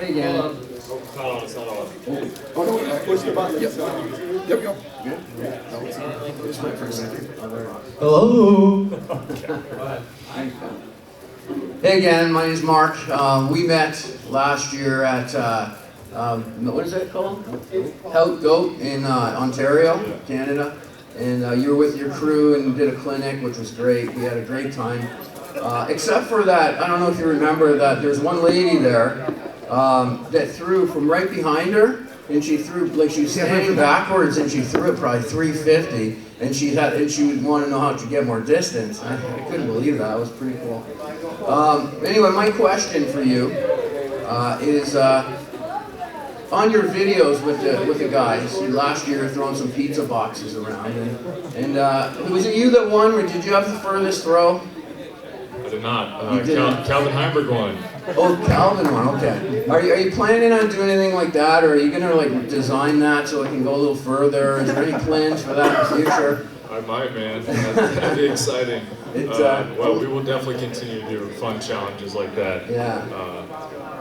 Hey, Gannon. It's not on, it's not on. Oh, no, push the button. Yep. Yep. Good. Just wait for a second. Hello. Hey, Gannon. My name's Mark. We met last year at what is it called? Help Goat in Ontario, Canada. And you were with your crew and did a clinic, which was great. We had a great time. Except for that, I don't know if you remember that there's one lady there that threw from right behind her, and she threw, like she was standing backwards, and she threw it probably 350, and she would want to know how to get more distance. I couldn't believe that. It was pretty cool. Anyway, my question for you is on your videos with the guys. Last year, throwing some pizza boxes around, and was it you that won, or did you have the furthest throw? I did not. Calvin Heimberg won. Oh, Calvin won. Okay. Are you planning on doing anything like that, or are you gonna like design that so it can go a little further? Is there any plans for that in the future? I might, man. That'd be exciting. Well, we will definitely continue to do fun challenges like that. Yeah.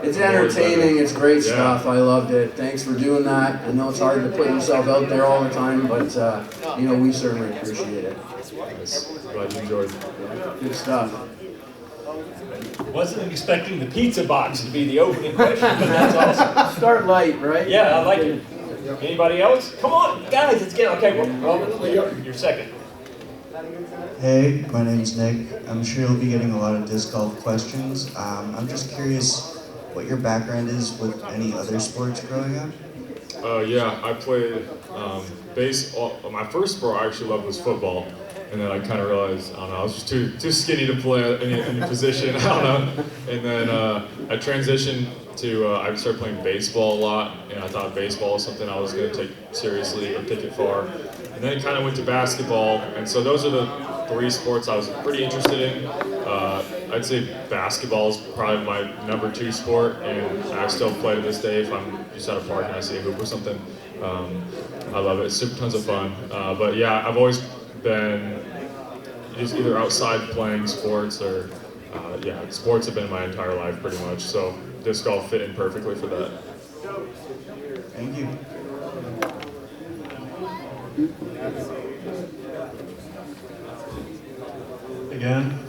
It's entertaining. It's great stuff. I loved it. Thanks for doing that. I know it's hard to put yourself out there all the time, but we certainly appreciate it. Nice. Glad you enjoyed it. Good stuff. Wasn't expecting the pizza box to be the opening question, but that's awesome. Start light, right? Yeah, I like it. Anybody else? Come on, guys, let's get okay. Well, you're second. Hey, my name's Nick. I'm sure you'll be getting a lot of disc golf questions. I'm just curious what your background is with any other sports growing up. Yeah, I played baseball. My first sport I actually loved was football. And then I kind of realized, I don't know, I was just too skinny to play any position, I don't know. And then I transitioned to, I started playing baseball a lot, and I thought baseball was something I was going to take seriously or take it far. And then it kind of went to basketball, and so those are the three sports I was pretty interested in. I'd say basketball is probably my number 2 sport, and I still play to this day. If I'm just at a park and I see a hoop or something, I love it. It's super tons of fun. But yeah, I've always been just either outside playing sports or sports have been my entire life pretty much, so disc golf fit in perfectly for that. Thank you. Again,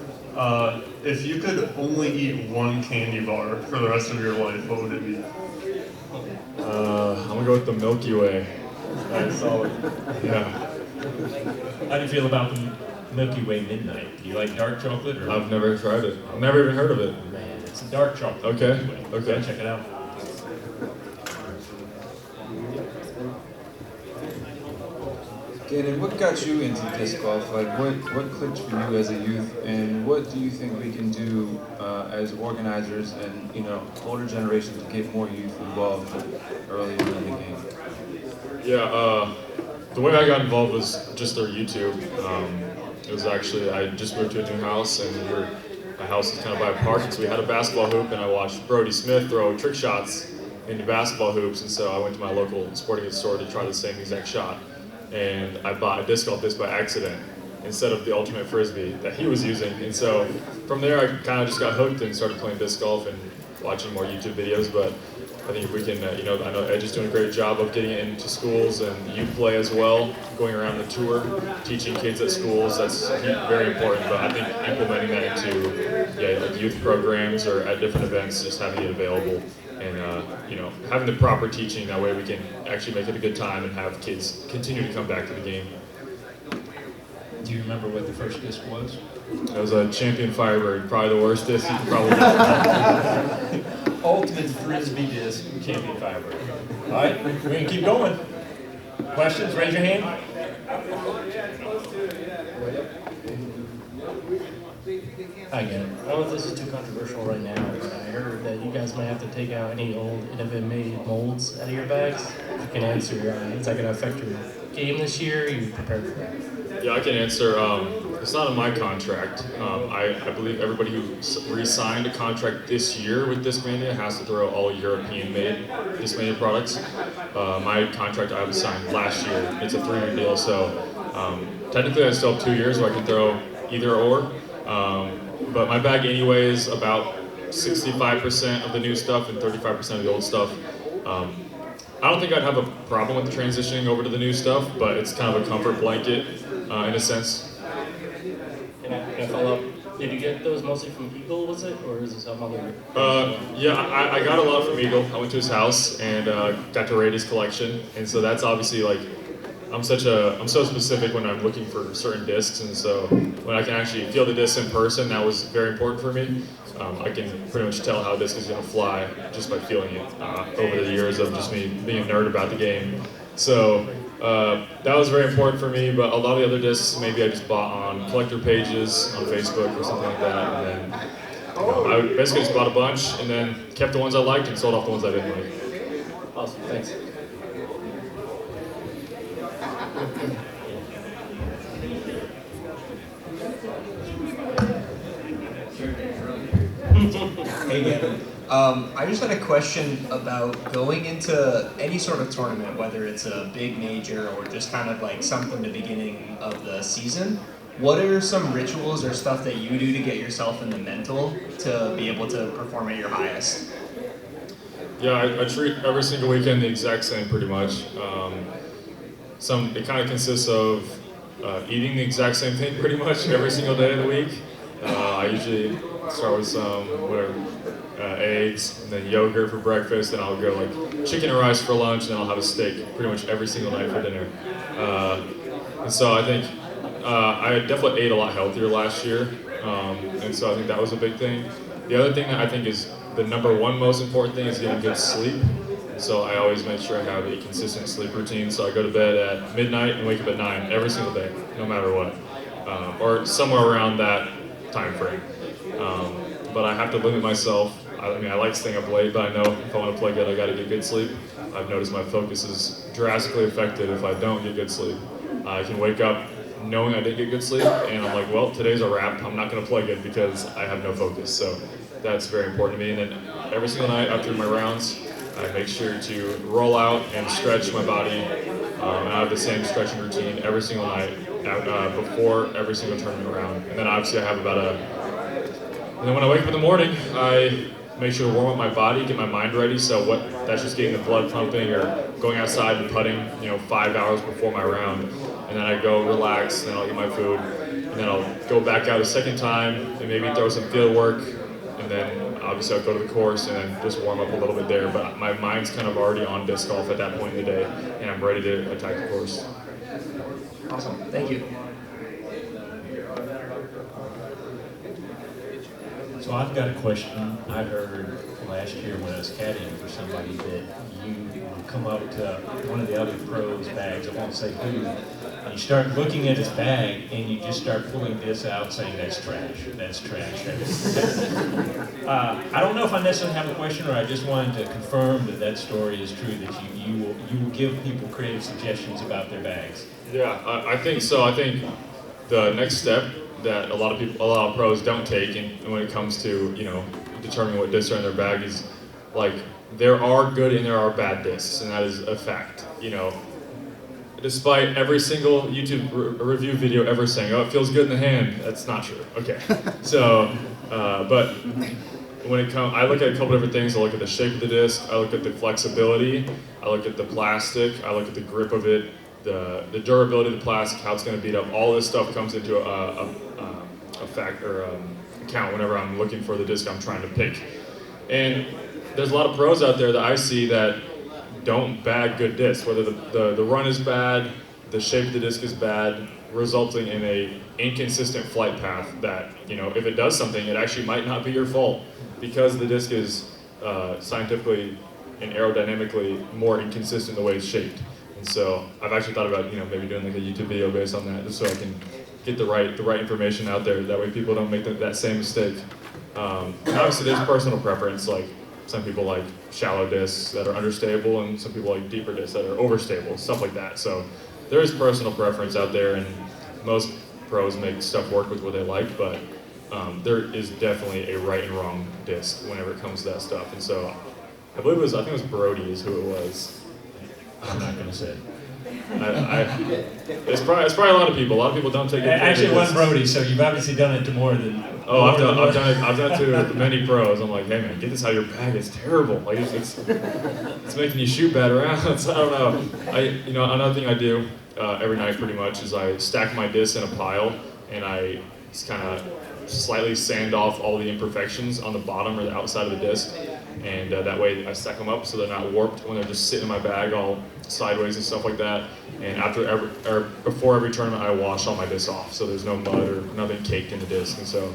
if you could only eat one candy bar for the rest of your life, what would it be? I'm gonna go with the Milky Way. Nice, solid. Yeah. How do you feel about the Milky Way Midnight? Do you like dark chocolate? Or? I've never tried it. I've never even heard of it. Man, it's a dark chocolate. Okay. Milky Way. Okay. Yeah, check it out. Gannon, what got you into disc golf? Like, what clicked for you as a youth, and what do you think we can do as organizers and older generations to get more youth involved early in the game? Yeah. The way I got involved was just through YouTube. It was actually, I just moved to a new house, and my house is kind of by a park, and so we had a basketball hoop, and I watched Brody Smith throw trick shots into basketball hoops, and so I went to my local sporting goods store to try the same exact shot. And I bought a disc golf disc by accident instead of the ultimate frisbee that he was using. And so from there, I kind of just got hooked and started playing disc golf and watching more YouTube videos. But I think if we can, I know Edge is doing a great job of getting it into schools and youth play as well, going around the tour, teaching kids at schools. That's very important. But I think implementing that into like youth programs or at different events, just having it available. And having the proper teaching, that way we can actually make it a good time and have kids continue to come back to the game. Do you remember what the first disc was? It was a Champion Firebird, probably the worst disc you could probably get. Ultimate Frisbee disc, Champion Firebird. All right, we're going to keep going. Questions? Raise your hand. Hi again. I don't know if this is too controversial right now, but I heard that you guys might have to take out any old innovative molds out of your bags. If you can answer, is that going to affect your game this year? Are you prepared for that? Yeah, I can answer. It's not in my contract. I believe everybody who re-signed a contract this year with Discmania has to throw all European-made Discmania products. My contract I was signed last year. It's a 3-year deal, so technically I still have 2 years where I can throw either or. But my bag anyway is about 65% of the new stuff and 35% of the old stuff. I don't think I'd have a problem with the transitioning over to the new stuff, but it's kind of a comfort blanket in a sense. Can I follow up? Did you get those mostly from Eagle, was it? Or is it some other? Yeah, I got a lot from Eagle. I went to his house and got to rate his collection. And so that's obviously like, I'm so specific when I'm looking for certain discs. And so when I can actually feel the disc in person, that was very important for me. I can pretty much tell how a disc is going to fly just by feeling it over the years of just me being a nerd about the game. So that was very important for me, but a lot of the other discs maybe I just bought on collector pages on Facebook or something like that. And then I basically just bought a bunch and then kept the ones I liked and sold off the ones I didn't like. Awesome, thanks. Hey, Gannon. I just had a question about going into any sort of tournament, whether it's a big major or just kind of like something the beginning of the season. What are some rituals or stuff that you do to get yourself in the mental to be able to perform at your highest? Yeah, I treat every single weekend the exact same pretty much. It kind of consists of eating the exact same thing pretty much every single day of the week. I usually start with some eggs, and then yogurt for breakfast, then I'll go like chicken and rice for lunch, and then I'll have a steak pretty much every single night for dinner. And so I think I definitely ate a lot healthier last year, and so I think that was a big thing. The other thing that I think is the number one most important thing is getting good sleep. So I always make sure I have a consistent sleep routine. So I go to bed at midnight and wake up at 9 every single day, no matter what, or somewhere around that time frame. But I have to limit myself. I mean, I like staying up late, but I know if I want to play good, I got to get good sleep. I've noticed my focus is drastically affected if I don't get good sleep. I can wake up knowing I didn't get good sleep, and I'm like, well, today's a wrap. I'm not going to play good because I have no focus. So that's very important to me. And then every single night after my rounds, I make sure to roll out and stretch my body. And I have the same stretching routine every single night before every single tournament round. And then obviously I have and then when I wake up in the morning, I make sure to warm up my body, get my mind ready. So that's just getting the blood pumping or going outside and putting, 5 hours before my round. And then I go relax, and then I'll get my food, and then I'll go back out a second time and maybe throw some field work, and then obviously I'll go to the course and then just warm up a little bit there. But my mind's kind of already on disc golf at that point in the day, and I'm ready to attack the course. Awesome, thank you. So I've got a question. I heard last year when I was caddying for somebody that you would come up to one of the other pros' bags, I won't say who, and you start looking at his bag and you just start pulling this out saying, that's trash, that's trash. I don't know if I necessarily have a question, or I just wanted to confirm that story is true, that you will give people creative suggestions about their bags. Yeah, I think so. I think the next step that a lot of pros don't take, and when it comes to determining what discs are in their bag, is like there are good and there are bad discs, and that is a fact. Despite every single YouTube review video ever saying, "Oh, it feels good in the hand," that's not true. Okay, so but when it comes, I look at a couple different things. I look at the shape of the disc, I look at the flexibility, I look at the plastic, I look at the grip of it, the durability of the plastic, how it's going to beat up. All this stuff comes into a account whenever I'm looking for the disc I'm trying to pick. And there's a lot of pros out there that I see that don't bag good discs, whether the run is bad, the shape of the disc is bad, resulting in a inconsistent flight path that, if it does something, it actually might not be your fault because the disc is scientifically and aerodynamically more inconsistent in the way it's shaped. And so I've actually thought about, maybe doing like a YouTube video based on that, just so I can get the right information out there. That way people don't make that same mistake. And obviously there's personal preference. Like some people like shallow discs that are understable, and some people like deeper discs that are overstable, stuff like that. So there is personal preference out there, and most pros make stuff work with what they like, but there is definitely a right and wrong disc whenever it comes to that stuff. And so I think it was Brody is who it was. I'm not going to say. It's probably a lot of people. A lot of people don't take it. Actually, one Brody, so you've obviously done it to more than. Oh, I've done it to many pros. I'm like, hey man, get this out of your bag. It's terrible. Like it's making you shoot bad rounds. I don't know. Another thing I do every night pretty much is I stack my discs in a pile and I just kind of slightly sand off all the imperfections on the bottom or the outside of the disc, and that way I stack them up so they're not warped when they're just sitting in my bag all sideways and stuff like that. And before every tournament, I wash all my discs off so there's no mud or nothing caked in the disc. And so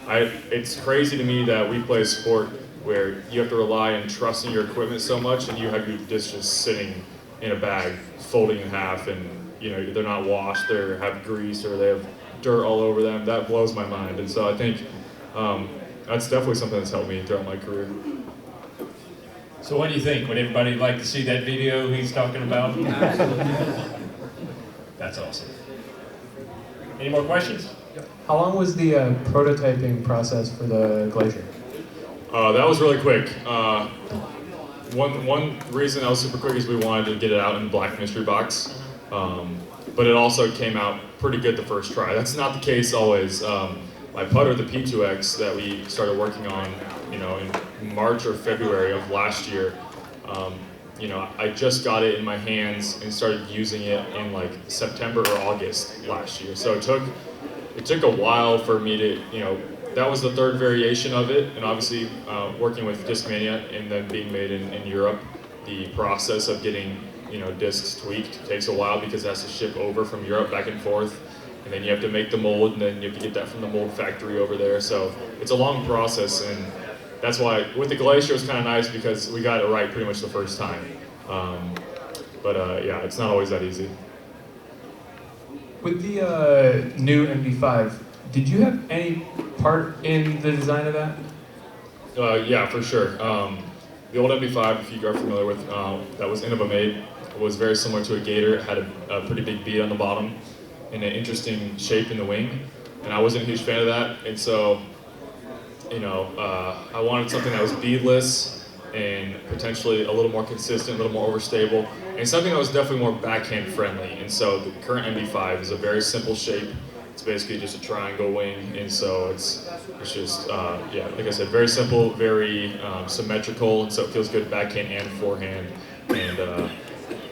it's crazy to me that we play a sport where you have to rely on trusting your equipment so much, and you have your discs just sitting in a bag, folding in half, and they're not washed, they have grease, or they have dirt all over them. That blows my mind. And so I think that's definitely something that's helped me throughout my career. So what do you think? Would everybody like to see that video he's talking about? That's awesome. Any more questions? How long was the prototyping process for the Glacier? That was really quick. One reason that was super quick is we wanted to get it out in the black mystery box, but it also came out pretty good the first try. That's not the case always. My putter, the P2X, that we started working on, in March or February of last year, I just got it in my hands and started using it in like September or August last year. So it took a while for me to, that was the third variation of it, and obviously working with Discmania and then being made in Europe, the process of getting discs tweaked takes a while because it has to ship over from Europe back and forth, and then you have to make the mold, and then you have to get that from the mold factory over there. So it's a long process, and that's why with the Glacier it was kind of nice because we got it right pretty much the first time. Yeah, it's not always that easy. With the new MB5, did you have any part in the design of that? Yeah, for sure. The old MB5, if you are familiar with, that was Innova made, was very similar to a Gator. It had a pretty big bead on the bottom and an interesting shape in the wing, and I wasn't a huge fan of that. And so, I wanted something that was beadless and potentially a little more consistent, a little more overstable, and something that was definitely more backhand friendly. And so the current MB5 is a very simple shape. It's basically just a triangle wing, and so it's just, like I said, very simple, very symmetrical, and so it feels good backhand and forehand. And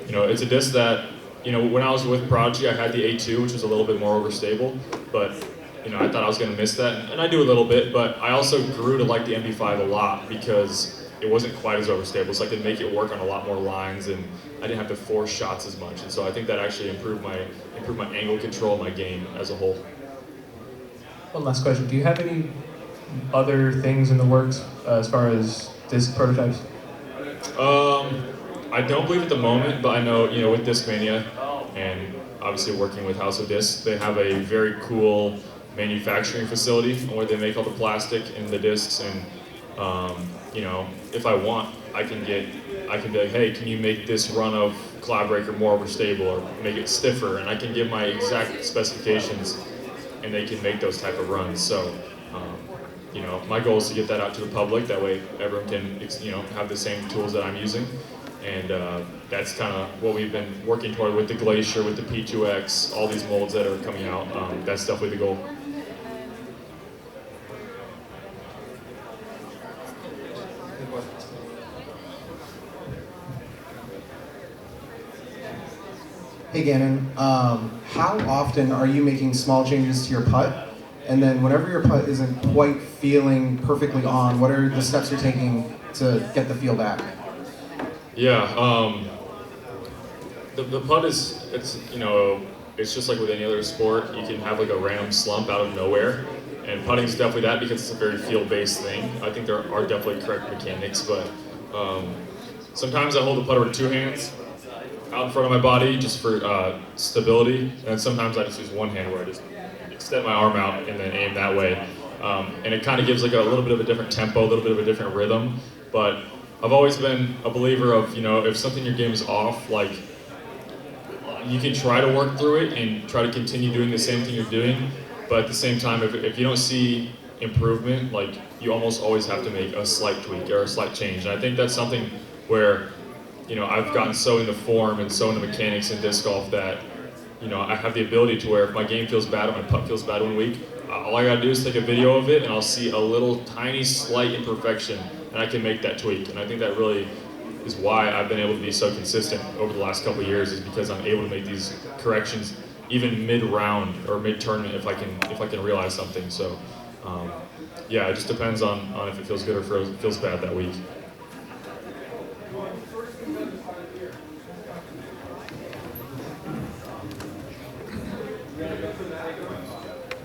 it's a disc that, when I was with Prodigy, I had the A2, which was a little bit more overstable, but I thought I was going to miss that, and I do a little bit, but I also grew to like the MB5 a lot because it wasn't quite as overstable, so I could make it work on a lot more lines, and I didn't have to force shots as much. And so I think that actually improved my angle control of my game as a whole. One last question. Do you have any other things in the works as far as disc prototypes? I don't believe at the moment, but I know, with Discmania and obviously working with House of Discs, they have a very cool manufacturing facility where they make all the plastic and the discs, and if I want, I can be like, hey, can you make this run of cloud breaker more overstable or make it stiffer? And I can give my exact specifications, and they can make those type of runs. So, my goal is to get that out to the public. That way, everyone can, have the same tools that I'm using. And that's kind of what we've been working toward with the Glacier, with the P2X, all these molds that are coming out. That's definitely the goal. Hey Gannon, how often are you making small changes to your putt? And then whenever your putt isn't quite feeling perfectly on, what are the steps you're taking to get the feel back? Yeah, the putt it's just like with any other sport. You can have like a random slump out of nowhere, and putting is definitely that because it's a very feel-based thing. I think there are definitely correct mechanics, but sometimes I hold the putter with two hands out in front of my body just for stability, and sometimes I just use one hand where I just extend my arm out and then aim that way, and it kind of gives like a little bit of a different tempo, a little bit of a different rhythm. But I've always been a believer of, if something in your game is off, like, you can try to work through it and try to continue doing the same thing you're doing, but at the same time, if you don't see improvement, like, you almost always have to make a slight tweak or a slight change. And I think that's something where I've gotten so into form and so into mechanics in disc golf that, I have the ability to where if my game feels bad or my putt feels bad one week, all I gotta do is take a video of it and I'll see a little tiny slight imperfection and I can make that tweak. And I think that really is why I've been able to be so consistent over the last couple of years, is because I'm able to make these corrections even mid-round or mid-tournament if I can realize something. So yeah, it just depends on if it feels good or if it feels bad that week.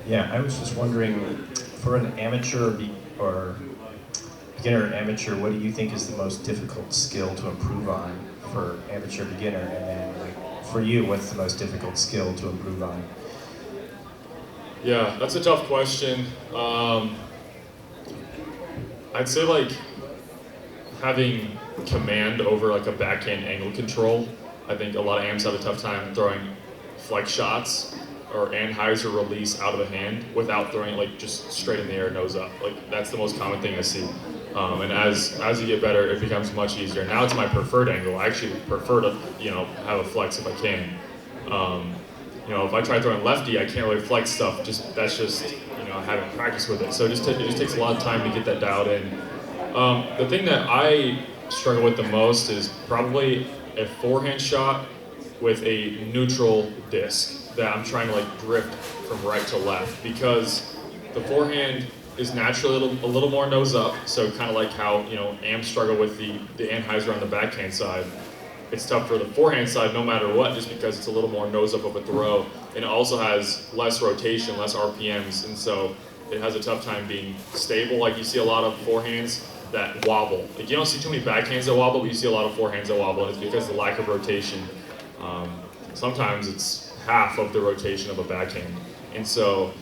Yeah, I was just wondering, for an amateur or beginner or amateur, what do you think is the most difficult skill to improve on for amateur beginner? And then, like, for you, what's the most difficult skill to improve on? Yeah, that's a tough question. I'd say like having command over like a backhand angle control. I think a lot of AMs have a tough time throwing flex shots or anhyzer release out of the hand without throwing it like just straight in the air, nose up. Like that's the most common thing I see. And as you get better, it becomes much easier. Now it's my preferred angle. I actually prefer to have a flex if I can. If I try throwing lefty, I can't really flex stuff. That's just I haven't practiced with it. So it just takes a lot of time to get that dialed in. The thing that I struggle with the most is probably a forehand shot with a neutral disc that I'm trying to like drift from right to left, because the forehand is naturally a little more nose up. So kind of like how AMs struggle with the anhyzer on the backhand side. It's tough for the forehand side no matter what, just because it's a little more nose up of a throw, and it also has less rotation, less RPMs, and so it has a tough time being stable. Like you see a lot of forehands that wobble. Like you don't see too many backhands that wobble, but you see a lot of forehands that wobble, and it's because of the lack of rotation. Sometimes it's half of the rotation of a backhand, and so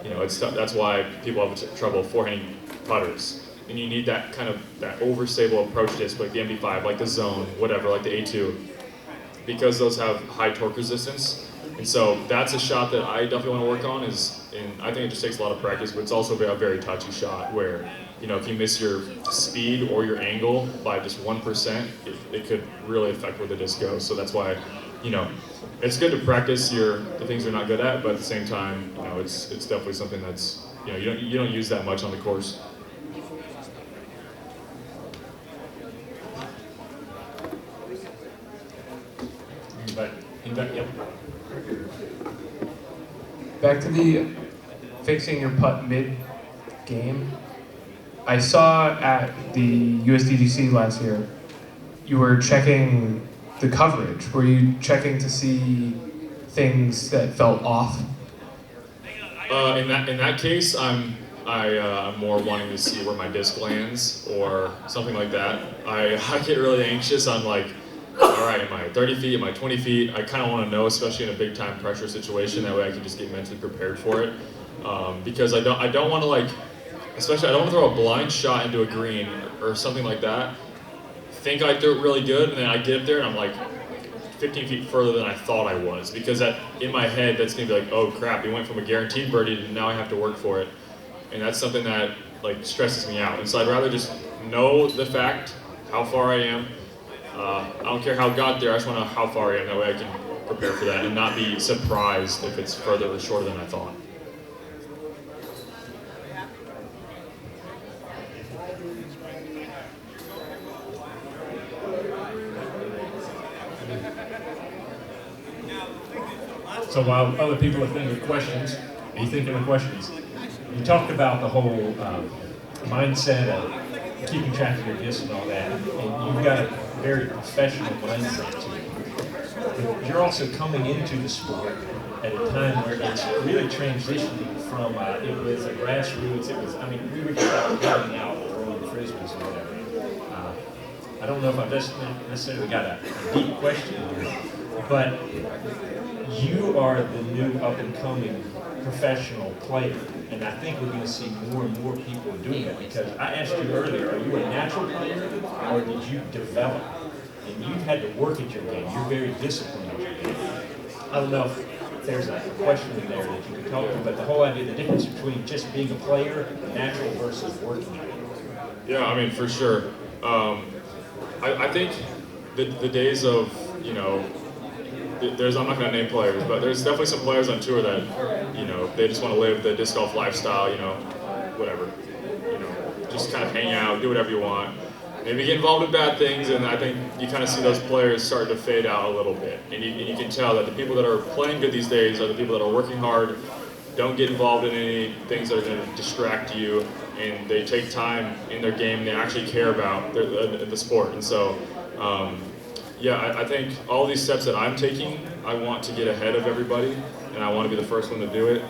it's tough. That's why people have trouble forehanding putters. And you need that kind of that overstable approach disc, like the MD5, like the Zone, whatever, like the A2, because those have high torque resistance. And so that's a shot that I definitely want to work on. And I think it just takes a lot of practice, but it's also a very touchy shot where if you miss your speed or your angle by just 1%, it could really affect where the disc goes. So that's why it's good to practice the things you're not good at, but at the same time, it's definitely something that's you don't use that much on the course. Yep. Back to the fixing your putt mid-game. I saw at the USDGC last year, you were checking the coverage. Were you checking to see things that felt off? In that case, I'm more wanting to see where my disc lands or something like that. I get really anxious on like, all right, am I 30 feet, am I 20 feet? I kind of want to know, especially in a big time pressure situation, that way I can just get mentally prepared for it. Because I don't want to like, especially I don't want to throw a blind shot into a green or something like that. Think I threw it really good, and then I get up there and I'm like 15 feet further than I thought I was, because in my head that's gonna be like, oh crap, we went from a guaranteed birdie to now I have to work for it, and that's something that like stresses me out. And so I'd rather just know the fact, how far I am. I don't care how I got there, I just want to know how far I am, that way I can prepare for that and not be surprised if it's further or shorter than I thought. So while other people are thinking of questions, be thinking of questions. You talked about the whole mindset of keeping track of your disc and all that, and you've got a very professional mindset to it. But you're also coming into the sport at a time where it's really transitioning from, it was a grassroots, we were just out going out throwing frisbees or whatever. I don't know if I've necessarily got a deep question here, but you are the new up-and-coming professional player, and I think we're going to see more and more people doing it, because I asked you earlier, are you a natural player, or did you develop? And you've had to work at your game. You're very disciplined at your game. I don't know if there's a question in there that you can talk about, but the whole idea, the difference between just being a player, natural versus working at it. Yeah, for sure. I think the days of, there's, I'm not going to name players, but there's definitely some players on tour that, they just want to live the disc golf lifestyle, whatever. Just kind of hang out, do whatever you want. Maybe get involved in bad things, and I think you kind of see those players starting to fade out a little bit. And you can tell that the people that are playing good these days are the people that are working hard, don't get involved in any things that are going to distract you, and they take time in their game and they actually care about the sport. And so, I think all these steps that I'm taking, I want to get ahead of everybody, and I want to be the first one to do it.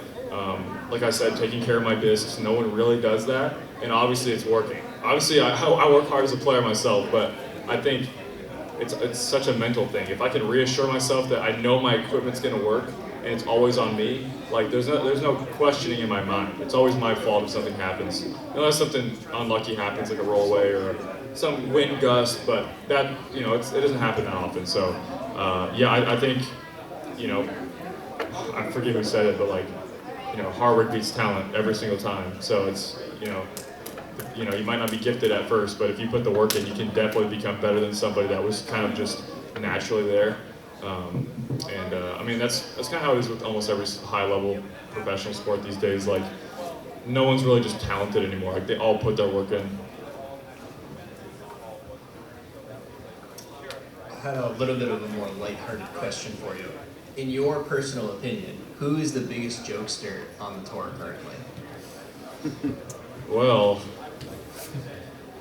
Like I said, taking care of my discs, no one really does that, and obviously it's working. Obviously, I work hard as a player myself, but I think it's such a mental thing. If I can reassure myself that I know my equipment's going to work and it's always on me, like there's no questioning in my mind. It's always my fault if something happens, unless something unlucky happens, like a rollaway or some wind gust. But that it doesn't happen that often. So I think I forget who said it, but like hard work beats talent every single time. So it's you might not be gifted at first, but if you put the work in, you can definitely become better than somebody that was kind of just naturally there. I mean, that's kind of how it is with almost every high-level professional sport these days. Like, no one's really just talented anymore. Like, they all put their work in. I had a little bit of a more lighthearted question for you. In your personal opinion, who is the biggest jokester on the tour currently? Well,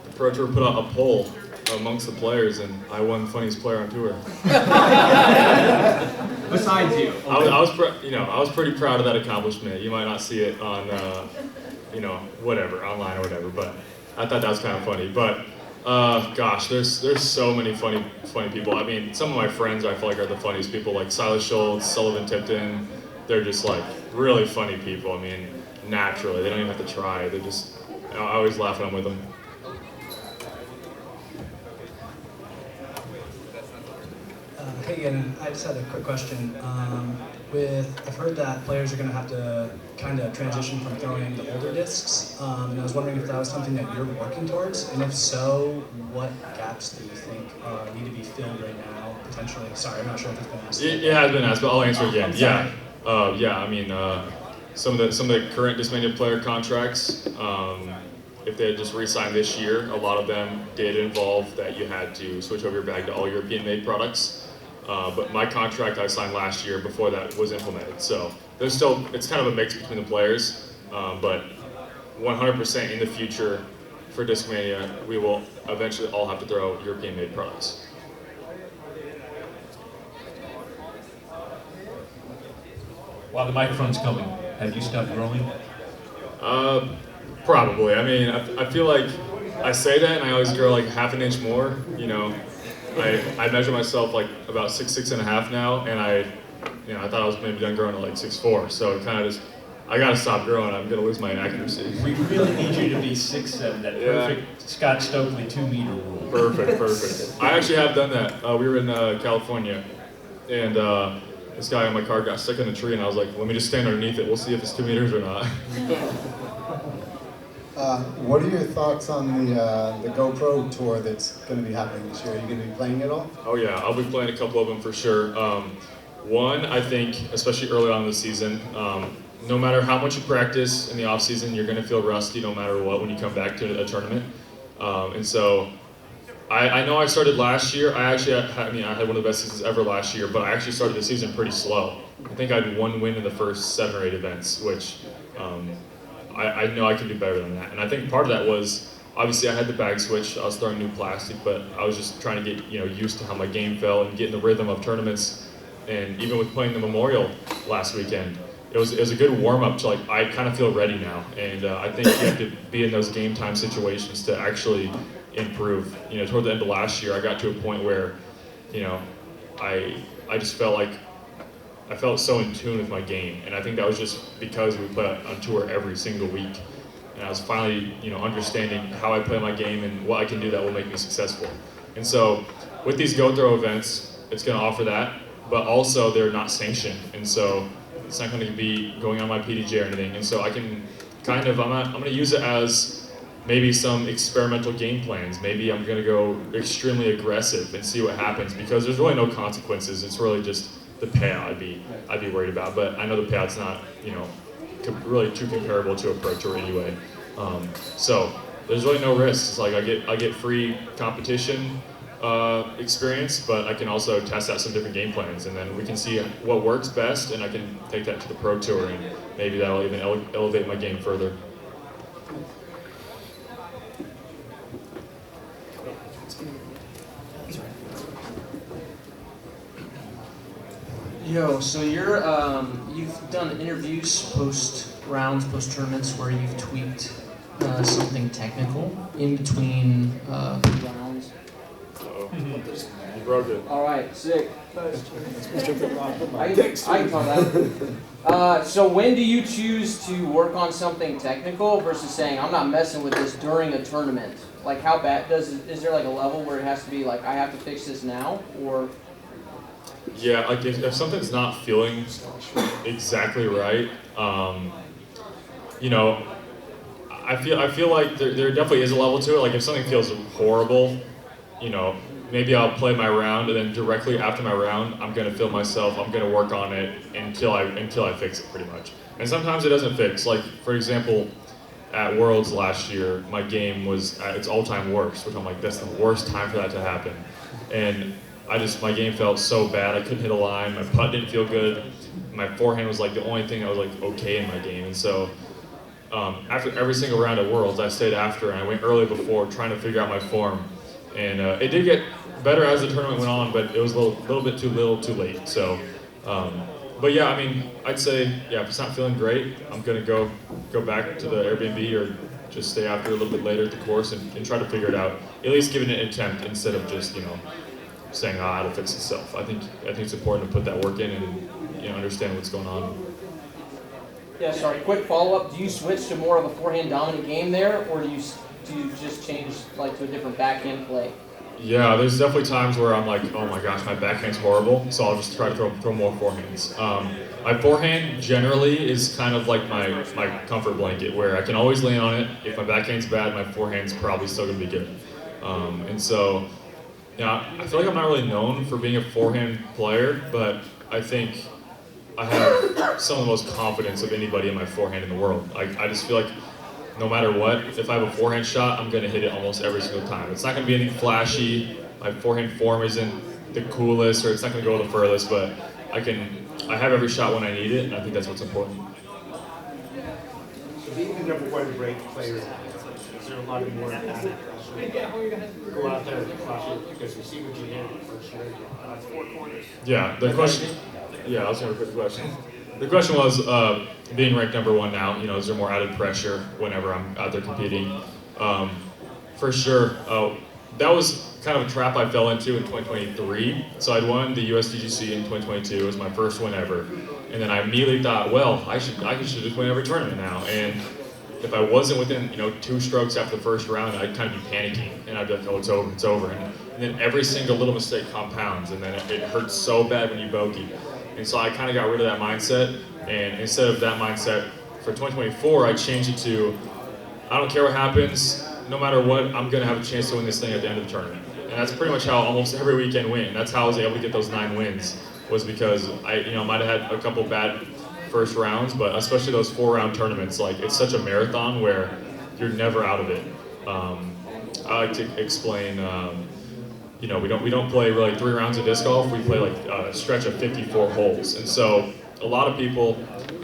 the Pro Tour put out a poll amongst the players, and I won funniest player on tour. Besides you. I was pretty proud of that accomplishment. You might not see it on, whatever, online or whatever, but I thought that was kind of funny. But gosh, there's so many funny people. I mean, some of my friends I feel like are the funniest people, like Silas Schultz, Sullivan Tipton. They're just like really funny people. I mean, naturally, they don't even have to try. I always laugh when I'm with them. Hey, and I just had a quick question. I've heard that players are going to have to kind of transition from throwing the older discs, and I was wondering if that was something that you're working towards, and if so, what gaps do you think need to be filled right now, potentially? Sorry, I'm not sure if it's been asked. It has been asked, but I'll answer again. I mean, some of the current Discmania player contracts, if they had just re-signed this year, a lot of them did involve that you had to switch over your bag to all European-made products. But my contract I signed last year before that was implemented. So it's kind of a mix between the players, but 100% in the future for Discmania, we will eventually all have to throw European-made products. While the microphone's coming, have you stopped growing? Probably. I mean, I feel like I say that and I always grow like half an inch more, I measure myself like about 6'6.5" now, and I thought I was maybe done growing at like 6'4", so it kind of I gotta stop growing. I'm gonna lose my accuracy. We really need you to be 6'7", that perfect Scott Stokely 2-meter rule. Perfect. I actually have done that. We were in California, and this guy on my car got stuck in a tree, and I was like, let me just stand underneath it. We'll see if it's 2 meters or not. What are your thoughts on the GoPro tour that's going to be happening this year? Are you going to be playing it all? Oh yeah, I'll be playing a couple of them for sure. One, I think, especially early on in the season, no matter how much you practice in the off season, you're going to feel rusty no matter what when you come back to a tournament. And so, I know I started last year. I had one of the best seasons ever last year, but I actually started the season pretty slow. I think I had 1 win in the first 7 or 8 events, which I know I can do better than that. And I think part of that was, obviously I had the bag switch, I was throwing new plastic, but I was just trying to get used to how my game fell and get in the rhythm of tournaments. And even with playing the Memorial last weekend, it was a good warm-up to I kind of feel ready now. And I think you have to be in those game time situations to actually improve. Toward the end of last year, I got to a point where, I just felt like I felt so in tune with my game, and I think that was just because we play on tour every single week, and I was finally, understanding how I play my game and what I can do that will make me successful. And so, with these Go Throw events, it's going to offer that, but also they're not sanctioned, and so it's not going to be going on my PDJ or anything. And so I can I'm going to use it as maybe some experimental game plans. Maybe I'm gonna go extremely aggressive and see what happens, because there's really no consequences. It's really just the payout I'd be worried about. But I know the payout's not, you know, really too comparable to a pro tour anyway. So there's really no risks. It's like I get free competition experience, but I can also test out some different game plans, and then we can see what works best, and I can take that to the pro tour, and maybe that'll even elevate my game further. Yo, so you've done interviews post rounds, post tournaments where you've tweaked something technical in between rounds. You broke it. All right, sick. I can call that. So when do you choose to work on something technical versus saying I'm not messing with this during a tournament? Like how bad is there like a level where it has to be like I have to fix this now, or? Yeah, like if something's not feeling exactly right, you know, I feel like there definitely is a level to it. Like if something feels horrible, you know, maybe I'll play my round, and then directly after my round, I'm gonna feel myself. I'm gonna work on it until I fix it, pretty much. And sometimes it doesn't fix. Like for example, at Worlds last year, my game was at its all-time worst, which I'm like, that's the worst time for that to happen. And my game felt so bad. I couldn't hit a line. My putt didn't feel good. My forehand was like the only thing that was like okay in my game. And so after every single round at Worlds, I stayed after, and I went early before, trying to figure out my form. And it did get better as the tournament went on, but it was a little bit too late. So, but yeah, I mean, I'd say, yeah, if it's not feeling great, I'm gonna go back to the Airbnb or just stay after a little bit later at the course and try to figure it out. At least give it an attempt instead of just, you know, saying, it'll fix itself. I think it's important to put that work in and, you know, understand what's going on. Yeah, sorry, quick follow-up. Do you switch to more of a forehand dominant game there, or do you just change like to a different backhand play? Yeah, there's definitely times where I'm like, oh my gosh, my backhand's horrible, so I'll just try to throw more forehands. My forehand generally is kind of like my comfort blanket, where I can always lean on it. If my backhand's bad, my forehand's probably still gonna be good. And so, yeah, I feel like I'm not really known for being a forehand player, but I think I have some of the most confidence of anybody in my forehand in the world. I just feel like no matter what, if I have a forehand shot, I'm going to hit it almost every single time. It's not going to be anything flashy. My forehand form isn't the coolest, or it's not going to go the furthest, but I have every shot when I need it, and I think that's what's important. So being the number one ranked player, is there a lot of more added pressure? Go out there and crush it because you see what you did for sure. That's 4 corners. Yeah, the question. Yeah, I was going to repeat the question. The question was, being ranked number one now, you know, is there more added pressure whenever I'm out there competing? For sure. That was kind of a trap I fell into in 2023. So I'd won the USDGC in 2022. It was my first one ever. And then I immediately thought, well, I should just win every tournament now. And if I wasn't within, you know, 2 strokes after the first round, I'd kind of be panicking. And I'd be like, oh, it's over. And then every single little mistake compounds. And then it hurts so bad when you bogey. And so I kind of got rid of that mindset, and instead of that mindset for 2024, I changed it to, I don't care what happens, no matter what, I'm going to have a chance to win this thing at the end of the tournament. And that's pretty much how almost every weekend went. That's how I was able to get those 9 wins, was because I, you know, might have had a couple bad first rounds, but especially those 4-round tournaments, like it's such a marathon where you're never out of it. I like to explain, you know, we don't play really 3 rounds of disc golf. We play like a stretch of 54 holes. And so a lot of people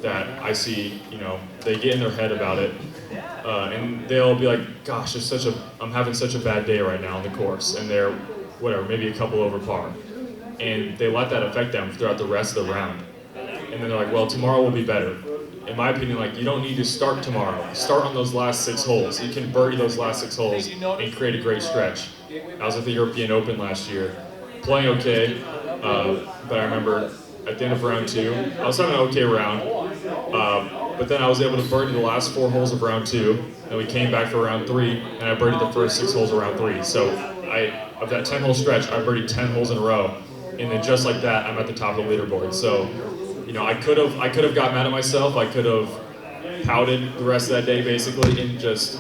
that I see, you know, they get in their head about it, and they'll be like, gosh, I'm having such a bad day right now on the course, and they're, whatever, maybe a couple over par. And they let that affect them throughout the rest of the round. And then they're like, well, tomorrow will be better. In my opinion, like, you don't need to start tomorrow. Start on those last 6 holes. You can birdie those last 6 holes and create a great stretch. I was at the European Open last year, playing okay, but I remember at the end of round 2, I was having an okay round, but then I was able to birdie the last 4 holes of round 2, and we came back for round 3, and I birdied the first 6 holes of round 3. So of that 10-hole stretch, I birdied 10 holes in a row, and then just like that, I'm at the top of the leaderboard. So, you know, I could have got mad at myself. I could have pouted the rest of that day basically, and just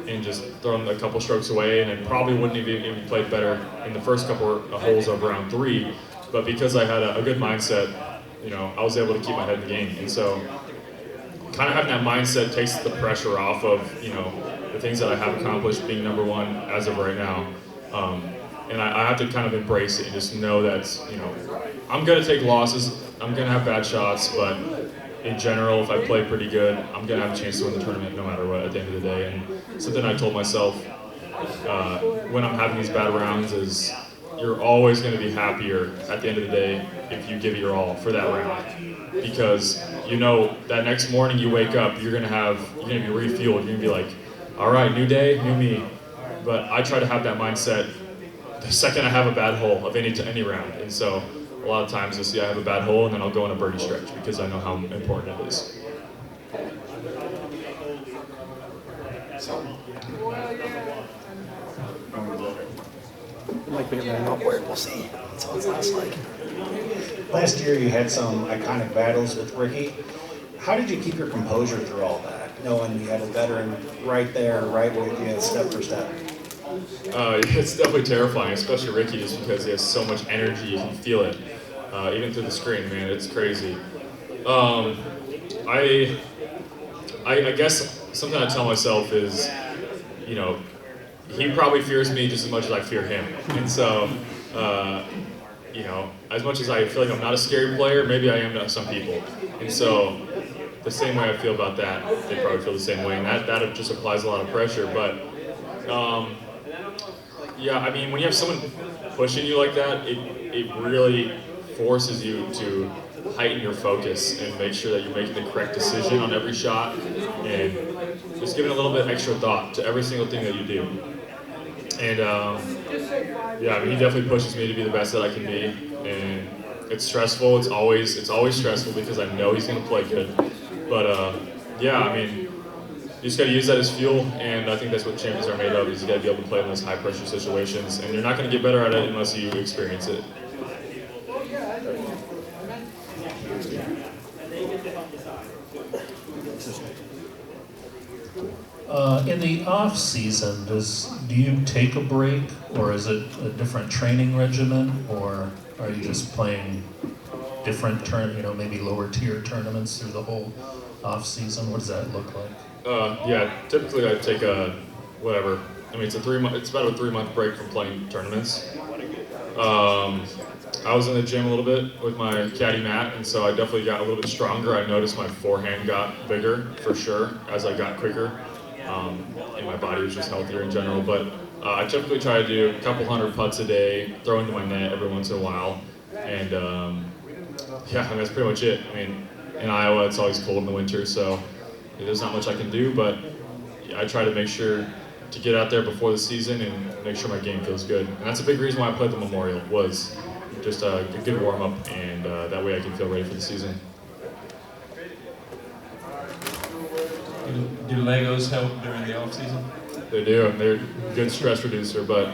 and just thrown a couple strokes away, and then probably wouldn't have even played better in the first couple of holes of round 3. But because I had a good mindset, I was able to keep my head in the game. And so kind of having that mindset takes the pressure off of, the things that I have accomplished being number 1 as of right now. And I have to kind of embrace it and just know that, I'm going to take losses, I'm going to have bad shots, but in general, if I play pretty good, I'm going to have a chance to win the tournament no matter what at the end of the day. And something I told myself when I'm having these bad rounds is you're always going to be happier at the end of the day if you give it your all for that round. Because that next morning you wake up, you're going to be refueled, you're going to be like, all right, new day, new me. But I try to have that mindset the second I have a bad hole of any round. And so a lot of times you'll see I have a bad hole and then I'll go on a birdie stretch because I know how important it is. It might be running upward, we'll see. That's what it sounds like. Last year you had some iconic battles with Ricky. How did you keep your composure through all that, knowing you had a veteran right there, right with you, step for step? It's definitely terrifying, especially Ricky, just because he has so much energy. You can feel it, even through the screen. Man, it's crazy. I guess something I tell myself is, he probably fears me just as much as I fear him. And so, as much as I feel like I'm not a scary player, maybe I am to some people. And so, the same way I feel about that, they probably feel the same way. And that just applies a lot of pressure. But, yeah, I mean, when you have someone pushing you like that, it really forces you to heighten your focus and make sure that you're making the correct decision on every shot and just giving a little bit extra thought to every single thing that you do. And yeah, I mean, he definitely pushes me to be the best that I can be, and it's stressful. It's always stressful because I know he's going to play good. But yeah, I mean, you just got to use that as fuel, and I think that's what champions are made of. Is you got to be able to play in those high pressure situations, and you're not going to get better at it unless you experience it. In the off season, do you take a break, or is it a different training regimen, or are you just playing different maybe lower tier tournaments through the whole off season? What does that look like? Yeah, typically I take whatever. I mean, it's about a 3-month break from playing tournaments. I was in the gym a little bit with my caddy Matt, and so I definitely got a little bit stronger. I noticed my forehand got bigger for sure as I got quicker, and my body was just healthier in general. But I typically try to do a couple hundred putts a day, throw into my net every once in a while, and yeah, I mean, that's pretty much it. I mean, in Iowa it's always cold in the winter, so there's not much I can do, but I try to make sure to get out there before the season and make sure my game feels good. And that's a big reason why I played the Memorial, was just a good warm-up, and that way I can feel ready for the season. Do Legos help during the off-season? They do. They're a good stress reducer, but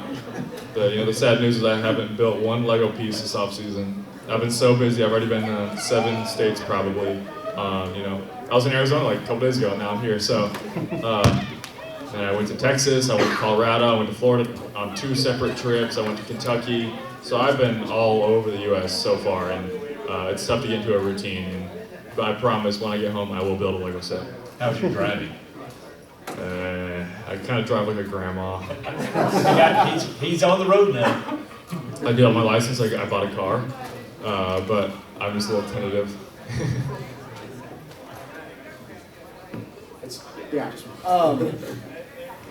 the sad news is I haven't built one Lego piece this off-season. I've been so busy. I've already been in 7 states probably. I was in Arizona like a couple days ago, and now I'm here. So, and I went to Texas, I went to Colorado, I went to Florida on 2 separate trips. I went to Kentucky. So I've been all over the U.S. so far, and it's tough to get into a routine. But I promise, when I get home, I will build a Lego set. How's your driving? I kind of drive like a grandma. He's on the road now. I do have my license. I bought a car, but I'm just a little tentative. Yeah.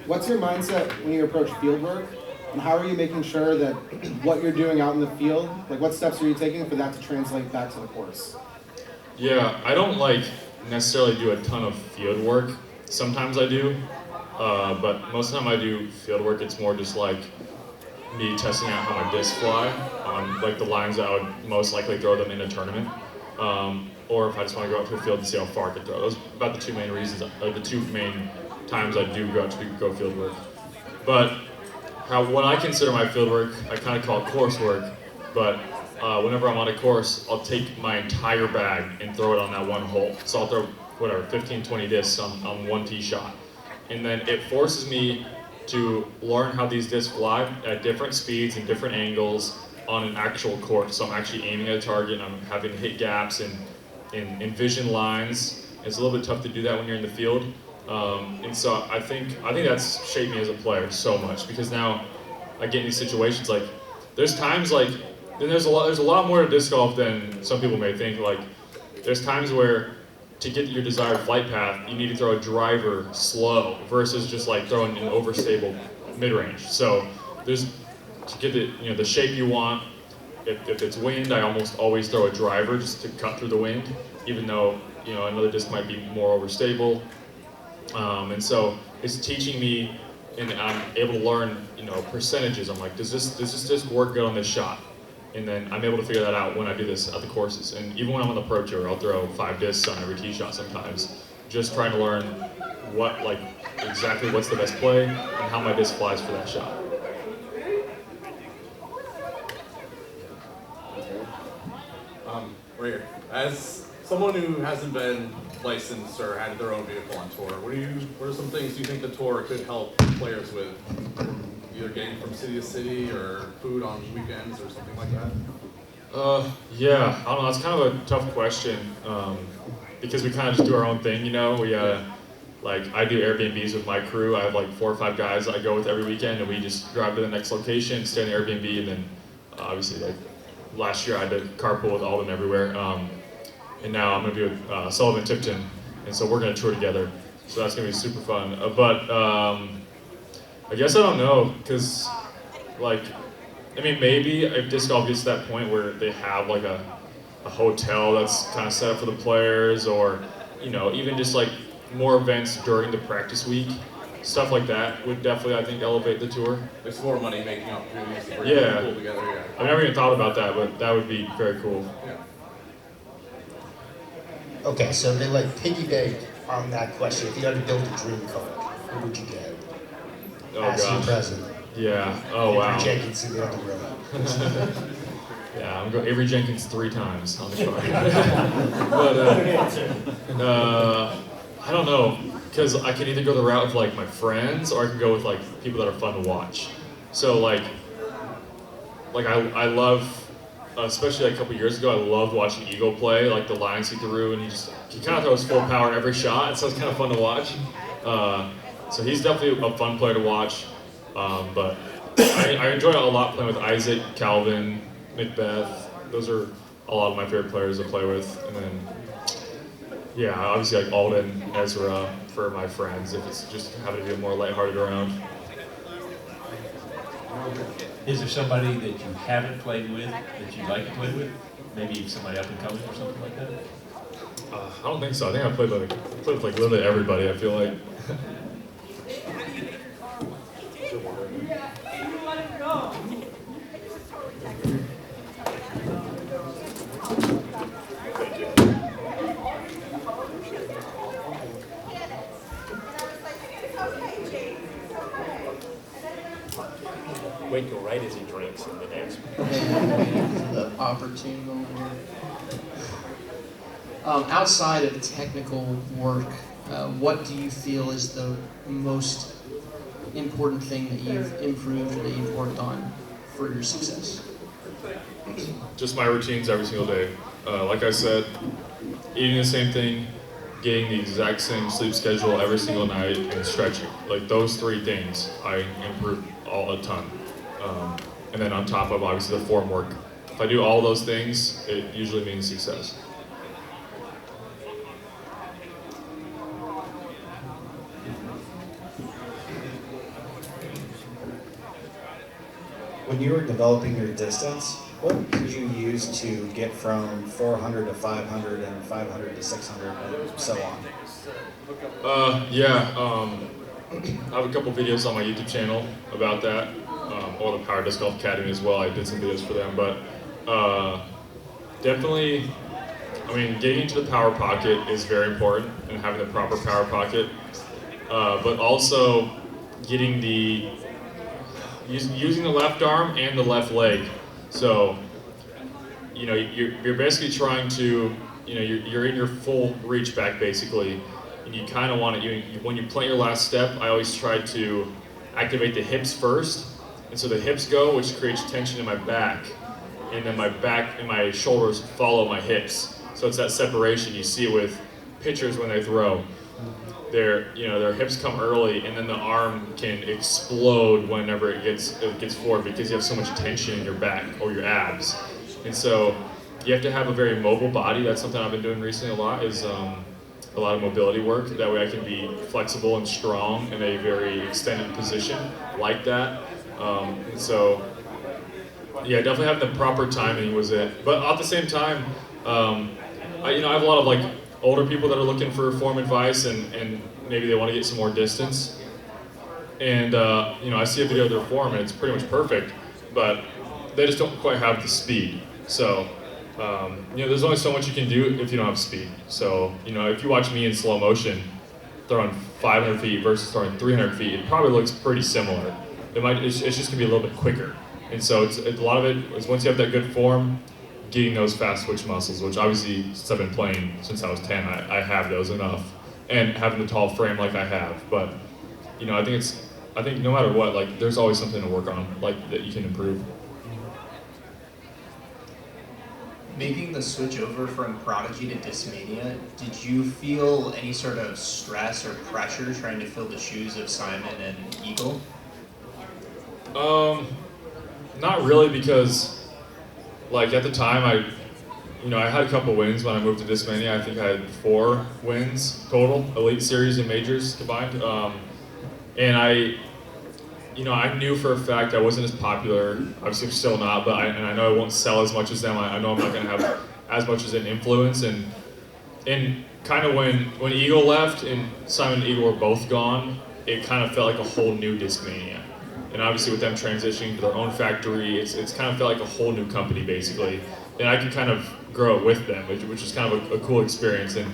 What's your mindset when you approach field work, and how are you making sure that what you're doing out in the field, like what steps are you taking for that to translate back to the course? Yeah, I don't necessarily do a ton of field work. Sometimes I do, but most of the time I do field work. It's more just like me testing out how my discs fly on the lines that I would most likely throw them in a tournament. Or if I just want to go out to a field and see how far I can throw. Those are about the 2 main reasons, the 2 main times I do go out to go field work. But when I consider my field work, I kind of call it course work. But whenever I'm on a course, I'll take my entire bag and throw it on that one hole. So I'll throw, 15, 20 discs on one tee shot. and then it forces me to learn how these discs fly at different speeds and different angles on an actual course. So I'm actually aiming at a target, and I'm having to hit gaps and vision lines. It's a little bit tough to do that when you're in the field. And so I think that's shaped me as a player so much, because now I get in these situations like, there's times like, then there's a lot more to disc golf than some people may think. Like, there's times where to get your desired flight path, you need to throw a driver slow versus just like throwing an overstable mid-range. So there's, to get the shape you want, if it's wind, I almost always throw a driver just to cut through the wind, even though another disc might be more overstable. And so it's teaching me, and I'm able to learn percentages. I'm like, does this disc work good on this shot? And then I'm able to figure that out when I do this at the courses. And even when I'm on the Pro Tour, I'll throw 5 discs on every tee shot sometimes, just trying to learn exactly what's the best play and how my disc flies for that shot. Right here. As someone who hasn't been licensed or had their own vehicle on tour, what are some things you think the tour could help players with? Either getting from city to city, or food on weekends, or something like that? Yeah, I don't know. It's kind of a tough question because we kind of just do our own thing. We I do Airbnbs with my crew. I have like 4 or 5 guys that I go with every weekend, and we just drive to the next location, stay in the Airbnb, and then obviously like last year I did carpool with Alden everywhere, and now I'm gonna be with Sullivan Tipton, and so we're gonna tour together. So that's gonna be super fun. I guess I don't know, because, maybe if disc golf gets to that point where they have like a hotel that's kind of set up for the players, or, even just like more events during the practice week, stuff like that would definitely, I think, elevate the tour. There's more money making opportunities to bring people together. Yeah. I've never even thought about that, but that would be very cool. Yeah. Okay, so to piggyback on that question, if you had to build a dream car, who would you get? Oh, as your gosh. president? Yeah. Oh, wow. Avery Jenkins in the other row. Yeah, I'm going Avery Jenkins 3 times on the car. But I don't know, because I can either go the route of like my friends, or I can go with like people that are fun to watch. So I love, especially a couple years ago, I loved watching Eagle play, like the lines he threw, and he kind of throws full power in every shot, and so it's kind of fun to watch. So he's definitely a fun player to watch, but I enjoy a lot playing with Isaac, Calvin, Macbeth. Those are a lot of my favorite players to play with. And then, yeah, obviously like Alden, Ezra for my friends, if it's just having to be a more lighthearted round. Is there somebody that you haven't played with that you'd like to play with? Maybe somebody up and coming or something like that? I don't think so. I think I played with like literally everybody, I feel like. Wait till right as he drinks and then answer. The opportune moment here. Outside of technical work, what do you feel is the most important thing that you've improved or that you've worked on for your success? Just my routines every single day. Like I said, eating the same thing, getting the exact same sleep schedule every single night, and stretching. Like those 3 things, I improve a ton. And then on top of obviously the form work. If I do all those things, it usually means success. When you were developing your distance, what did you use to get from 400 to 500 and 500 to 600 and so on? I have a couple videos on my YouTube channel about that, or the Power Disc Golf Academy as well. I did some videos for them, but definitely, getting into the power pocket is very important, and having the proper power pocket, but also getting using the left arm and the left leg. So, you're basically trying to, you're in your full reach back basically, and you kind of want to, when you plant your last step, I always try to activate the hips first. And so the hips go, which creates tension in my back. And then my back and my shoulders follow my hips. So it's that separation you see with pitchers when they throw. Their hips come early, and then the arm can explode whenever it gets forward because you have so much tension in your back or your abs. And so you have to have a very mobile body. That's something I've been doing recently a lot, is a lot of mobility work. That way I can be flexible and strong in a very extended position like that. And so, yeah, definitely having the proper timing was it. But at the same time, I have a lot of like older people that are looking for form advice, and maybe they want to get some more distance. And I see a video of their form, and it's pretty much perfect, but they just don't quite have the speed. So, there's only so much you can do if you don't have speed. So, if you watch me in slow motion, throwing 500 feet versus throwing 300 feet, it probably looks pretty similar. It's just gonna be a little bit quicker. And so a lot of it is once you have that good form, getting those fast twitch muscles, which obviously since I've been playing since I was 10, I have those enough. And having the tall frame like I have. But, I think no matter what, like there's always something to work on, like that you can improve. Making the switch over from Prodigy to Discmania, did you feel any sort of stress or pressure trying to fill the shoes of Simon and Eagle? Not really, because like at the time I had a couple wins when I moved to Discmania. I think I had 4 wins total, Elite Series and Majors combined. And I knew for a fact I wasn't as popular. Obviously, I'm still not, but I know I won't sell as much as them. I know I'm not going to have as much as an influence. And kind of when Eagle left and Simon and Eagle were both gone, it kind of felt like a whole new Discmania. And obviously, with them transitioning to their own factory, it's kind of felt like a whole new company basically. And I could kind of grow it with them, which is kind of a cool experience. And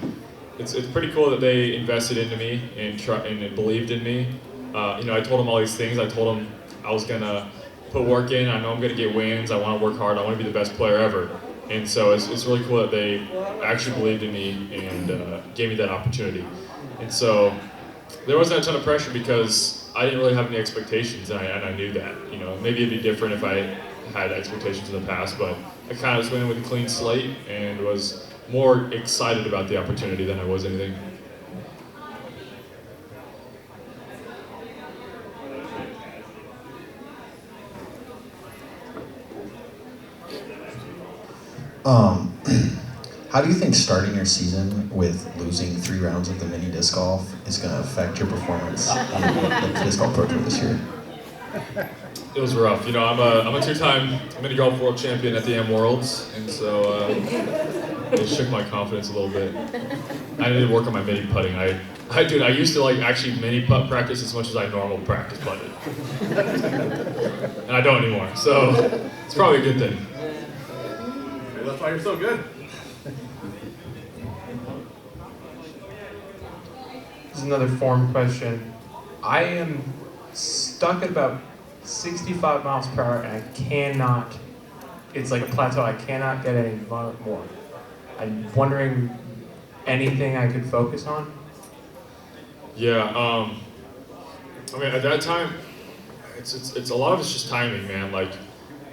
it's pretty cool that they invested into me and believed in me. I told them all these things. I told them I was gonna put work in. I know I'm gonna get wins. I want to work hard. I want to be the best player ever. And so it's really cool that they actually believed in me and gave me that opportunity. And so there wasn't a ton of pressure because I didn't really have any expectations, and I knew that. Maybe it'd be different if I had expectations in the past, but I kind of just went in with a clean slate and was more excited about the opportunity than I was anything. How do you think starting your season with losing 3 rounds of the mini disc golf is going to affect your performance on the disc golf pro tour this year? It was rough. I'm a 2-time mini golf world champion at the AM Worlds, and so it shook my confidence a little bit. I needed to work on my mini putting. I used to actually mini putt practice as much as I normal practice putted, and I don't anymore. So it's probably a good thing. Maybe that's why you're so good. This is another form question. I am stuck at about 65 miles per hour, and I cannot, it's like a plateau, I cannot get any more. I'm wondering anything I could focus on? Yeah, at that time, it's a lot of it's just timing, man. Like,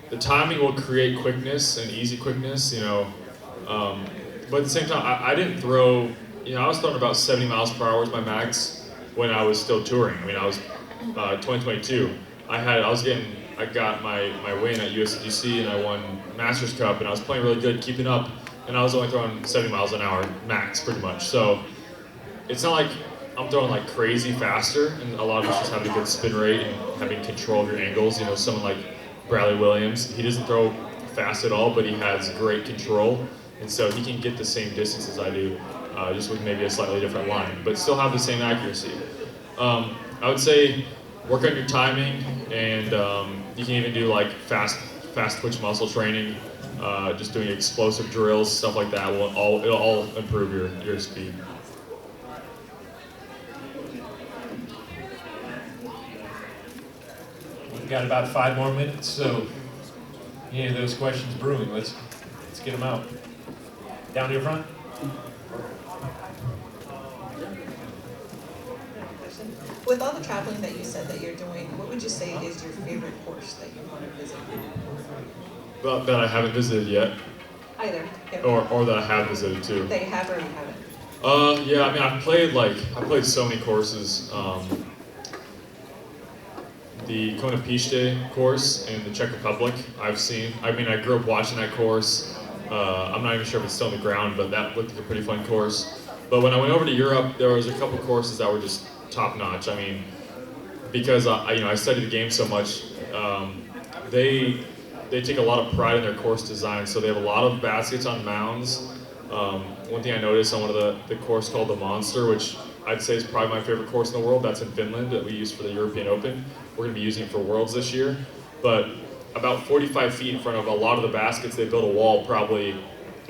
the timing will create quickness and easy quickness, but at the same time, I didn't throw, I was throwing about 70 miles per hour was my max when I was still touring. I was 2022. I got my win at USDC, and I won Masters Cup, and I was playing really good, keeping up, and I was only throwing 70 miles an hour max, pretty much. So it's not like I'm throwing like crazy faster, and a lot of it's just having a good spin rate and having control of your angles. Someone like Bradley Williams, he doesn't throw fast at all, but he has great control, and so he can get the same distance as I do, just with maybe a slightly different line, but still have the same accuracy. I would say work on your timing, and you can even do like fast twitch muscle training, just doing explosive drills, stuff like that. It'll all improve your speed. We've got about 5 more minutes, so any of those questions brewing, let's get them out. Down to your front. With all the traveling that you said that you're doing, what would you say is your favorite course that you want to visit? Well, that I haven't visited yet, Either. Yep. or that I have visited too. That you have or you haven't. Yeah, I mean, I played so many courses. The Konopiste course in the Czech Republic, I've seen. I mean, I grew up watching that course. I'm not even sure if it's still on the ground, but that looked like a pretty fun course. But when I went over to Europe, there was a couple courses that were just top notch. I mean, because I studied the game so much, they take a lot of pride in their course design. So they have a lot of baskets on mounds. One thing I noticed on one of the course called the Monster, which I'd say is probably my favorite course in the world. That's in Finland, that we use for the European Open. We're going to be using it for Worlds this year. But about 45 feet in front of a lot of the baskets, they built a wall probably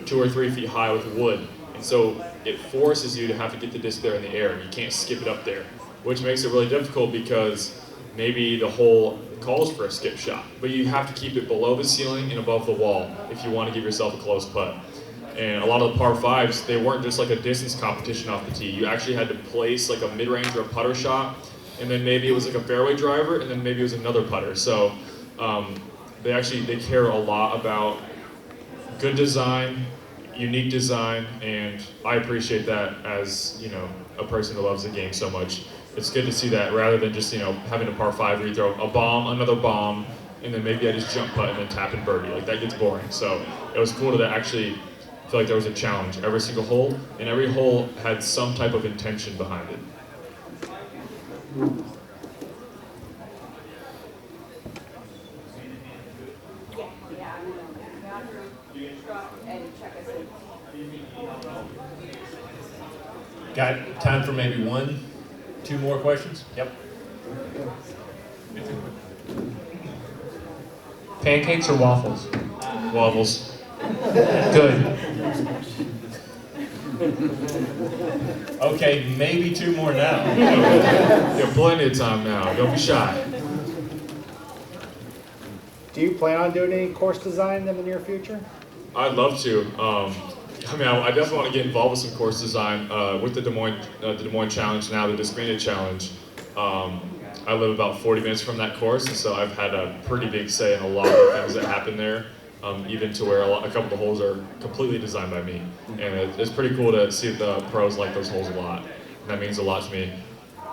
2 or 3 feet high with wood. And so it forces you to have to get the disc there in the air. You can't skip it up there, which makes it really difficult because maybe the hole calls for a skip shot, but you have to keep it below the ceiling and above the wall if you want to give yourself a close putt. And a lot of the par fives, they weren't just like a distance competition off the tee. You actually had to place like a mid-range or a putter shot, and then maybe it was like a fairway driver, and then maybe it was another putter. So they care a lot about good design, unique design, and I appreciate that as, you know, a person who loves the game so much. It's good to see that rather than just, you know, having a par 5 where you throw a bomb, another bomb, and then maybe I just jump putt and then tap and birdie. Like, that gets boring. So it was cool to actually feel like there was a challenge every single hole, and every hole had some type of intention behind it. Got time for maybe 1, 2 more questions? Yep. Pancakes or waffles? Waffles. Good. Okay, maybe 2 more now. You have plenty of time now. Don't be shy. Do you plan on doing any course design in the near future? I'd love to. I mean, I definitely want to get involved with some course design with the Des Moines Challenge now, the DISC East Challenge. I live about 40 minutes from that course, and so I've had a pretty big say in a lot of the things that happen there, even to where a couple of the holes are completely designed by me. And it's pretty cool to see the pros like those holes a lot. That means a lot to me.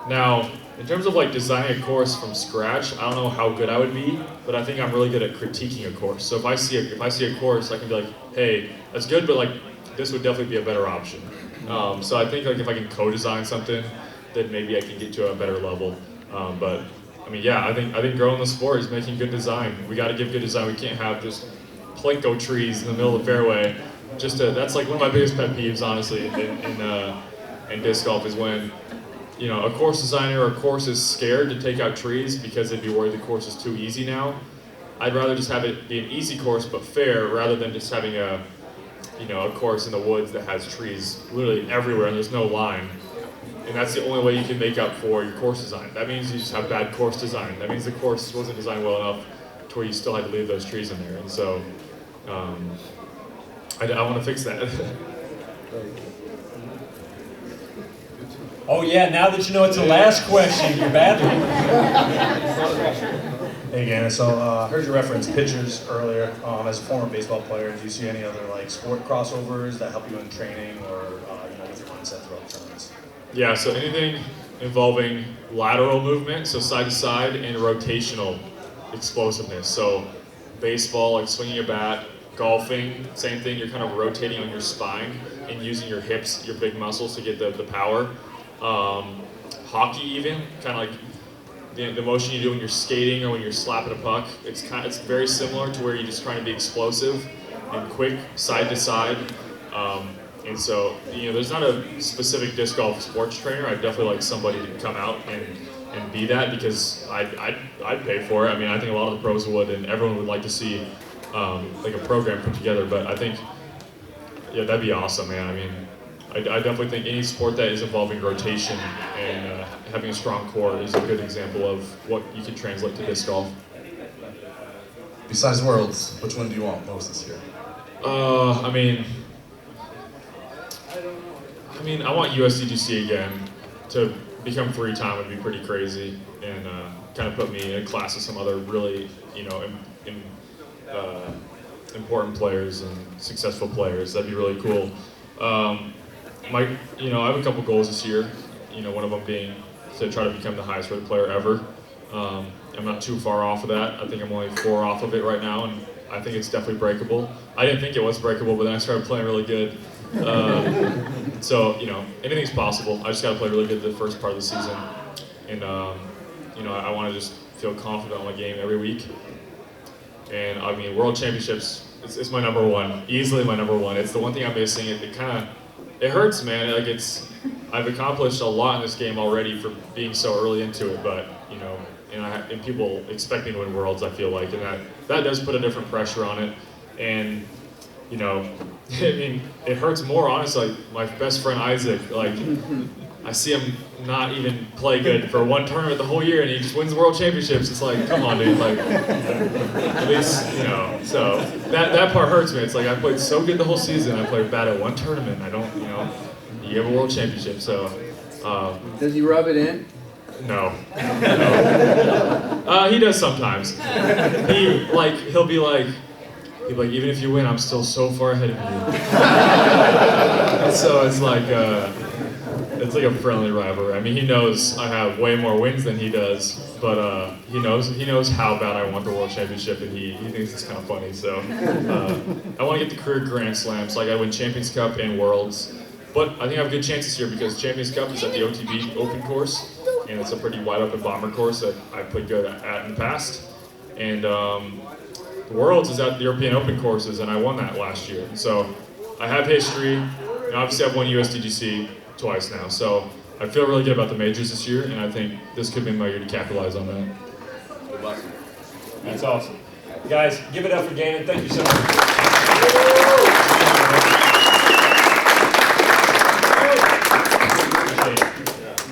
Now, in terms of like designing a course from scratch, I don't know how good I would be, but I think I'm really good at critiquing a course. So if I see a course, I can be like, hey, that's good, but like this would definitely be a better option. So I think like if I can co-design something, then maybe I can get to a better level. But I mean, yeah, I think growing the sport is making good design. We got to give good design. We can't have just plinko trees in the middle of the fairway. That's like one of my biggest pet peeves, honestly, in disc golf is when, you know, a course designer or a course is scared to take out trees because they'd be worried the course is too easy now. I'd rather just have it be an easy course but fair rather than just having a course in the woods that has trees literally everywhere and there's no line. And that's the only way you can make up for your course design. That means you just have bad course design. That means the course wasn't designed well enough to where you still had to leave those trees in there. And so I want to fix that. Oh yeah, now that you know it's the last question, you're battling. Hey Gannon, so I heard you reference pitchers earlier. As a former baseball player, do you see any other like sport crossovers that help you in training or with your mindset throughout tournaments? Yeah, so anything involving lateral movement, so side to side, and rotational explosiveness. So baseball, like swinging your bat, golfing, same thing, you're kind of rotating on your spine and using your hips, your big muscles to get the power. Hockey even, kind of like the motion you do when you're skating or when you're slapping a puck. It's very similar to where you're just trying to be explosive and quick, side to side. And so, there's not a specific disc golf sports trainer. I'd definitely like somebody to come out and be that because I'd pay for it. I mean, I think a lot of the pros would, and everyone would like to see like a program put together. But I think, yeah, that'd be awesome, man. I mean, I definitely think any sport that is involving rotation and having a strong core is a good example of what you can translate to disc golf. Besides Worlds, which one do you want most this year? I I want USDGC again to become 3-time would be pretty crazy, and kind of put me in a class with some other really, important players and successful players. That'd be really cool. I have a couple goals this year. One of them being to try to become the highest rated player ever. I'm not too far off of that. I think I'm only 4 off of it right now, and I think it's definitely breakable. I didn't think it was breakable, but then I started playing really good. So, anything's possible. I just got to play really good the first part of the season. And, I want to just feel confident on my game every week. And, World Championships, it's my number one. Easily my number one. It's the one thing I'm missing. It hurts, man. I've accomplished a lot in this game already for being so early into it, but, and people expect me to win Worlds, I feel like, and that does put a different pressure on it. And, it hurts more, honestly. My best friend Isaac, I see him not even play good for one tournament the whole year, and he just wins the World Championships. It's like, come on, dude. At least, so that part hurts me. It's like I played so good the whole season. I played bad at one tournament. I don't, you have a World Championship, so. Does he rub it in? No. He does sometimes. He'll be like, even if you win, I'm still so far ahead of you. So it's like a friendly rivalry. He knows I have way more wins than he does, but he knows how bad I want the World Championship, and he thinks it's kind of funny. So I want to get the career Grand Slams, I win Champions Cup and Worlds. But I think I have good chances here because Champions Cup is at the OTB Open course, and it's a pretty wide open bomber course that I played good at in the past. And the Worlds is at the European Open courses, and I won that last year. So I have history, and obviously I've won USDGC twice now. So I feel really good about the majors this year, and I think this could be my year to capitalize on that. Good luck. That's awesome. Guys, give it up for Gannon. Thank you so much.